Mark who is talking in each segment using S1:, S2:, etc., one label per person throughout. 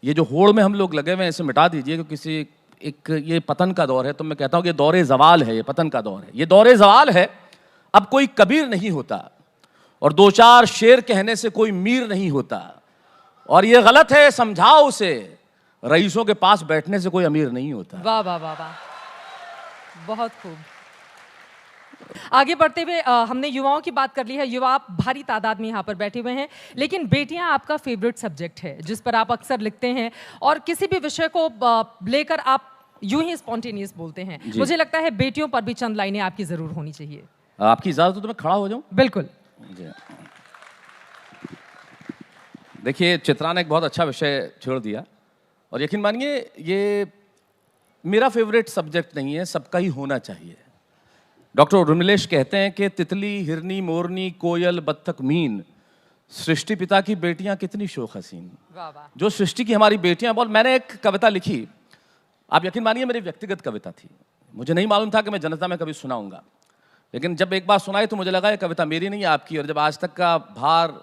S1: ये जो होड़ में हम लोग लगे हुए हैं इसे मिटा दीजिए, क्योंकि किसी एक ये पतन का दौर है। तो मैं कहता हूँ कि दौरे ज़वाल है, ये पतन का दौर है, ये दौरे ज़वाल है। अब कोई कबीर नहीं होता और दो चार शेर कहने से कोई मीर नहीं होता, और ये गलत है समझाओ उसे, रईसों के पास बैठने से कोई अमीर नहीं होता।
S2: वाह वाह वाह वाह, बहुत खूब। आगे बढ़ते हुए हमने युवाओं की बात कर ली है। युवा आप भारी तादाद में यहाँ पर बैठे हुए हैं, लेकिन बेटियां आपका फेवरेट सब्जेक्ट है जिस पर आप अक्सर लिखते हैं और किसी भी विषय को लेकर आप यूं ही स्पॉन्टेनियस बोलते हैं। मुझे लगता है बेटियों पर भी चंद लाइनें आपकी जरूर होनी चाहिए।
S1: आपकी इजाजत हो तो मैं खड़ा हो जाऊं?
S2: बिल्कुल।
S1: देखिए, चित्रा ने एक बहुत अच्छा विषय छोड़ दिया, और यकीन मानिए ये मेरा फेवरेट सब्जेक्ट नहीं है, सबका ही होना चाहिए। डॉक्टर उर्मिलेश कहते हैं कि तितली, हिरनी, मोरनी, कोयल, बत्तख, मीन, सृष्टि पिता की बेटियां कितनी शोख हसीन। जो सृष्टि की हमारी बेटियां बोल। मैंने एक कविता लिखी, आप यकीन मानिए मेरी व्यक्तिगत कविता थी, मुझे नहीं मालूम था कि मैं जनता में कभी सुनाऊंगा, लेकिन जब एक बार सुनाई तो मुझे लगा ये कविता मेरी नहीं आपकी। और जब आज तक का भार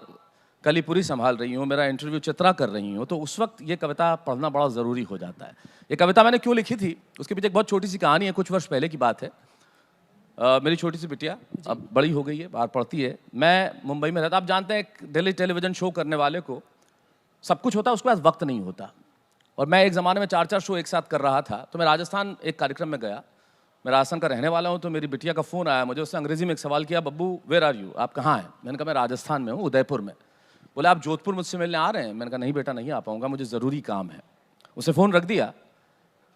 S1: कलीपुरी संभाल रही हूँ, मेरा इंटरव्यू चित्रा कर रही हूँ, तो उस वक्त ये कविता पढ़ना बड़ा ज़रूरी हो जाता है। ये कविता मैंने क्यों लिखी थी, उसके पीछे एक बहुत छोटी सी कहानी है। कुछ वर्ष पहले की बात है। मेरी छोटी सी बिटिया अब बड़ी हो गई है, बाहर पढ़ती है, मैं मुंबई में रहता। आप जानते हैं एक डेली टेलीविज़न शो करने वाले को सब कुछ होता है, उसके पास वक्त नहीं होता। और मैं एक ज़माने में 4-4 शो एक साथ कर रहा था। तो मैं राजस्थान एक कार्यक्रम में गया, मैं राजस्थान का रहने वाला हूँ। तो मेरी बिटिया का फ़ोन आया मुझे, उसने अंग्रेजी में एक सवाल किया, बब्बू वेयर आर यू, आप कहाँ हैं? मैंने कहा मैं राजस्थान में हूँ, उदयपुर में। बोले आप जोधपुर मुझसे मिलने आ रहे हैं? मैंने कहा नहीं बेटा, नहीं आ पाऊँगा, मुझे ज़रूरी काम है। उसने फ़ोन रख दिया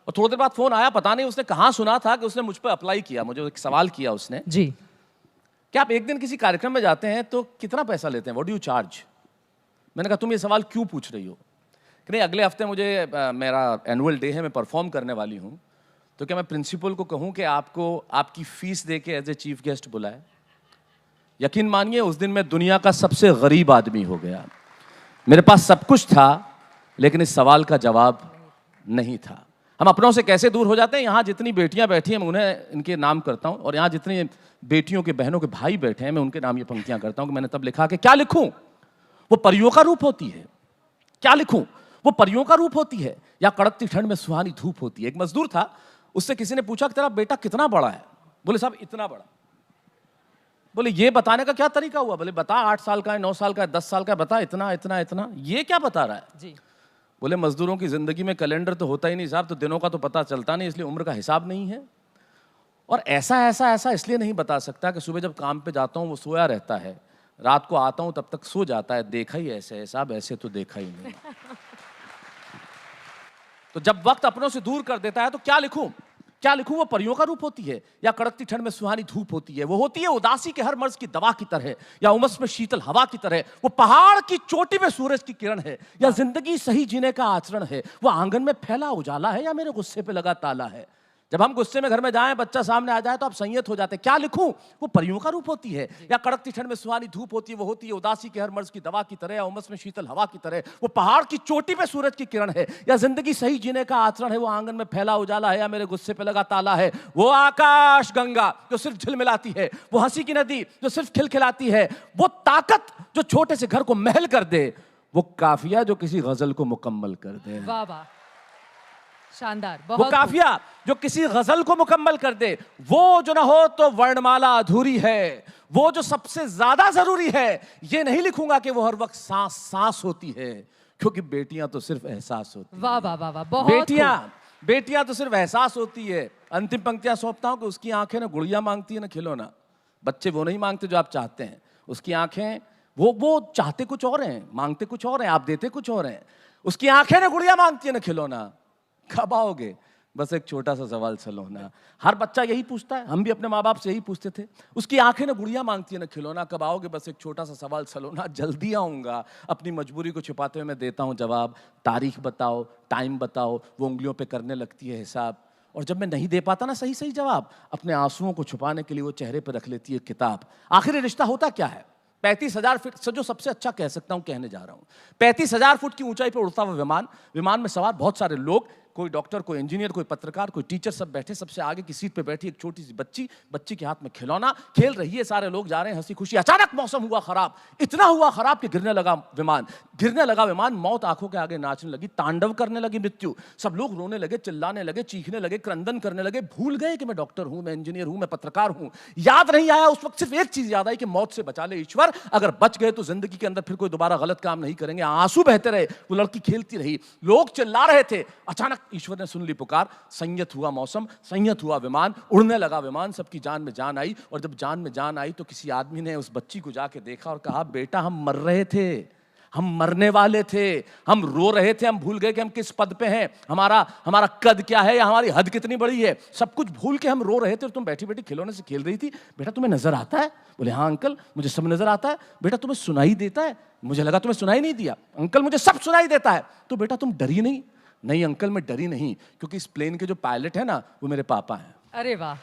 S1: और थोड़ी देर बाद फ़ोन आया, पता नहीं उसने कहाँ सुना था कि उसने मुझ पर अप्लाई किया। मुझे एक सवाल किया उसने
S2: जी,
S1: क्या आप एक दिन किसी कार्यक्रम में जाते हैं तो कितना पैसा लेते हैं, व्हाट डू यू चार्ज? मैंने कहा तुम ये सवाल क्यों पूछ रही हो? कि नहीं, अगले हफ्ते मुझे मेरा एनुअल डे है, मैं परफॉर्म करने वाली हूँ, तो क्या मैं प्रिंसिपल को कहूँ कि आपको आपकी फ़ीस दे के एज ए चीफ गेस्ट बुलाए? यकीन मानिए उस दिन मैं दुनिया का सबसे गरीब आदमी हो गया। मेरे पास सब कुछ था, लेकिन इस सवाल का जवाब नहीं था। हम अपनों से कैसे दूर हो जाते हैं। यहाँ जितनी बेटियां बैठी हैं मैं उन्हें इनके नाम करता हूँ, और यहाँ जितनी बेटियों के बहनों के भाई बैठे हैं मैं उनके नाम ये पंक्तियां करता हूँ कि मैंने तब लिखा कि क्या लिखूं, वो परियों का रूप होती है। क्या लिखूं, वो परियों का रूप होती है, या कड़कती ठंड में सुहानी धूप होती है। एक मजदूर था, उससे किसी ने पूछा कि तेरा बेटा कितना बड़ा है? बोले साहब इतना बड़ा। बोले ये बताने का क्या तरीका हुआ? बोले बता 8 साल का है, 9 साल का है, 10 साल का है, बता इतना इतना इतना। ये क्या बता रहा है
S2: जी।
S1: बोले मजदूरों की जिंदगी में कैलेंडर तो होता ही नहीं साहब, तो दिनों का तो पता चलता नहीं, इसलिए उम्र का हिसाब नहीं है। और ऐसा इसलिए नहीं बता सकता कि सुबह जब काम पे जाता हूँ वो सोया रहता है, रात को आता हूँ तब तक सो जाता है। देखा ही ऐसे है साहब, ऐसे तो देखा ही नहीं। तो जब वक्त अपनों से दूर कर देता है तो क्या लिखूं, क्या लिखूं? वो परियों का रूप होती है, या कड़कती ठंड में सुहानी धूप होती है। वो होती है उदासी के हर मर्ज की दवा की तरह, या उमस में शीतल हवा की तरह। वो पहाड़ की चोटी में सूरज की किरण है, या जिंदगी सही जीने का आचरण है। वो आंगन में फैला उजाला है, या मेरे गुस्से पे लगा ताला है। जब हम गुस्से में घर में जाएं, बच्चा सामने आ जाए तो आप संयत हो जाते हैं। क्या लिखूं? वो परियों का रूप होती है, या कड़कती ठंड में सुहानी धूप होती है। वो होती है उदासी के हर मर्ज की दवा की तरह, या उमस में शीतल हवा की तरह। वो पहाड़ की चोटी पे सूरज की किरण है, या जिंदगी सही जीने का आचरण है। वो आंगन में फैला उजाला है, या मेरे गुस्से पे लगा ताला है। वो आकाश गंगा जो सिर्फ झिलमिलाती है, वो हंसी की नदी जो सिर्फ खिलखिलाती है, वो ताकत जो छोटे से घर को महल कर दे, वो काफिया जो किसी गजल को मुकम्मल कर दे।
S2: वाह वाह, शानदार।
S1: वो काफिया जो किसी गजल को मुकम्मल कर दे। वो जो ना हो तो वर्णमाला अधूरी है। वो जो सबसे ज्यादा जरूरी है, ये नहीं लिखूंगा कि वो हर वक्त सांस सांस होती है, क्योंकि बेटियां तो सिर्फ एहसास होती है।
S2: वाह वाह वाह वाह, बहुत
S1: बेटियां तो सिर्फ एहसास होती है। अंतिम पंक्तियां सौंपता हूं कि उसकी आंखें ना गुड़िया मांगती है ना खिलौना। बच्चे वो नहीं मांगते जो आप चाहते हैं, उसकी आंखें वो चाहते कुछ और हैं, मांगते कुछ और हैं, आप देते कुछ और हैं। उसकी आंखें ना गुड़िया मांगती है ना खिलौना। कब आओगे? बस एक छोटा सा सवाल सलोना। हर बच्चा यही पूछता है, हम भी अपने माँ बाप से यही पूछते थे। उसकी आंखें ना गुड़िया मांगती है ना खिलौना। कब आओगे? बस एक छोटा सा सवाल सलोना। जल्दी आऊँगा, अपनी मजबूरी को छुपाते हुए मैं देता हूँ जवाब। तारीख बताओ, टाइम बताओ, वो उंगलियों पे करने लगती है हिसाब। और जब मैं नहीं दे पाता ना सही सही जवाब, अपने आंसुओं को छुपाने के लिए वो चेहरे पर रख लेती है किताब। आखिर रिश्ता होता क्या है? 35,000 फीट से, जो सबसे अच्छा कह सकता हूं कहने जा रहा हूं, 35,000 फुट की ऊंचाई पर उड़ता हुआ विमान, विमान में सवार बहुत सारे लोग, कोई डॉक्टर, कोई इंजीनियर, कोई पत्रकार, कोई टीचर, सब बैठे, सबसे आगे की सीट पे बैठी एक छोटी सी बच्ची, बच्ची के हाथ में खिलौना, खेल रही है, सारे लोग जा रहे हैं हंसी खुशी। अचानक मौसम हुआ खराब, इतना हुआ खराब कि गिरने लगा विमान, मौत आंखों के आगे नाचने लगी, तांडव करने लगी मृत्यु। सब लोग रोने लगे, चिल्लाने लगे, चीखने लगे, क्रंदन करने लगे, भूल गए कि मैं डॉक्टर हूं, मैं इंजीनियर हूं, मैं पत्रकार हूं। याद नहीं आया उस वक्त, सिर्फ एक चीज याद आई कि मौत से बचा ले ईश्वर, अगर बच गए तो जिंदगी के अंदर फिर कोई दोबारा गलत काम नहीं करेंगे। आंसू बहते रहे, वो लड़की खेलती रही, लोग चिल्ला रहे थे। अचानक ईश्वर ने सुन ली पुकार, संयत हुआ मौसम, संयत हुआ विमान, उड़ने लगा विमान, सबकी जान में जान आई। और जब जान में जान आई तो किसी आदमी ने उस बच्ची को जाके देखा और कहा, बेटा हम मर रहे थे, हम मरने वाले थे, हम रो रहे थे, हम भूल गए कि हम किस पद पे हैं, हमारा कद क्या है या हमारी हद कितनी बड़ी है, सब कुछ भूल के हम रो रहे थे और तुम बैठी बैठी खिलौने से खेल रही थी। बेटा तुम्हें नजर आता है? बोले हाँ अंकल, मुझे सब नजर आता है। बेटा तुम्हें सुनाई देता है? मुझे लगा तुम्हें सुनाई नहीं दिया। अंकल मुझे सब सुनाई देता है। तो बेटा तुम डरी नहीं? नहीं अंकल मैं डरी नहीं, क्योंकि इस प्लेन के जो पायलट है ना वो मेरे पापा हैं।
S2: अरे वाह,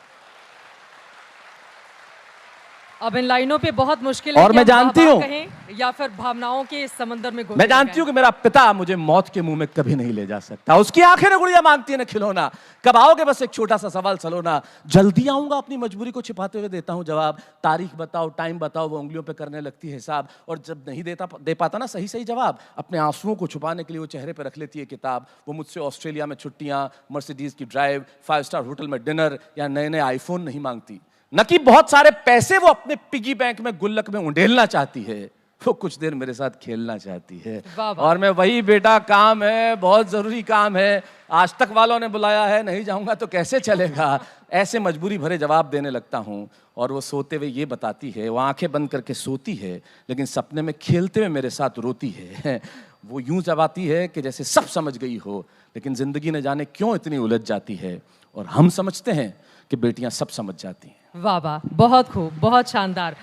S2: अब इन लाइनों पे बहुत मुश्किल है
S1: और
S2: कि
S1: मैं
S2: हम
S1: जानती
S2: वाह-वाह
S1: हूं,
S2: कहें या फिर भावनाओं के इस समंदर में
S1: मैं जानती हूं कि मेरा पिता मुझे मौत के मुंह में कभी नहीं ले जा सकता। उसकी आंखें ना गुड़िया मांगती है ना खिलौना। कब आओगे? बस एक छोटा सा सवाल सलोना। जल्दी आऊंगा, अपनी मजबूरी को छिपाते हुए देता हूं जवाब। तारीख बताओ, टाइम बताओ, वो उंगलियों पे करने लगती है हिसाब। और जब नहीं दे पाता ना सही सही जवाब, अपने आंसुओं को छुपाने के लिए वो चेहरे पे रख लेती है किताब। वो मुझसे ऑस्ट्रेलिया में छुट्टियां, मर्सिडीज की ड्राइव, 5 स्टार होटल में डिनर या नए नए आईफोन नहीं मांगती। न कि बहुत सारे पैसे वो अपने पिगी बैंक में गुल्लक में उंडेलना चाहती है, वो कुछ देर मेरे साथ खेलना चाहती है।
S2: वाह वाह।
S1: और मैं वही बेटा काम है, बहुत जरूरी काम है, आज तक वालों ने बुलाया है, नहीं जाऊंगा तो कैसे चलेगा, ऐसे मजबूरी भरे जवाब देने लगता हूं। और वो सोते हुए ये बताती है, वो आंखें बंद करके सोती है लेकिन सपने में खेलते हुए मेरे साथ रोती है। वो यूं जबाती है कि जैसे सब समझ गई हो, लेकिन जिंदगी न जाने क्यों इतनी उलझ जाती है। और हम समझते हैं कि बेटियां सब समझ जाती हैं।
S2: वाह वाह, बहुत खूब, बहुत शानदार।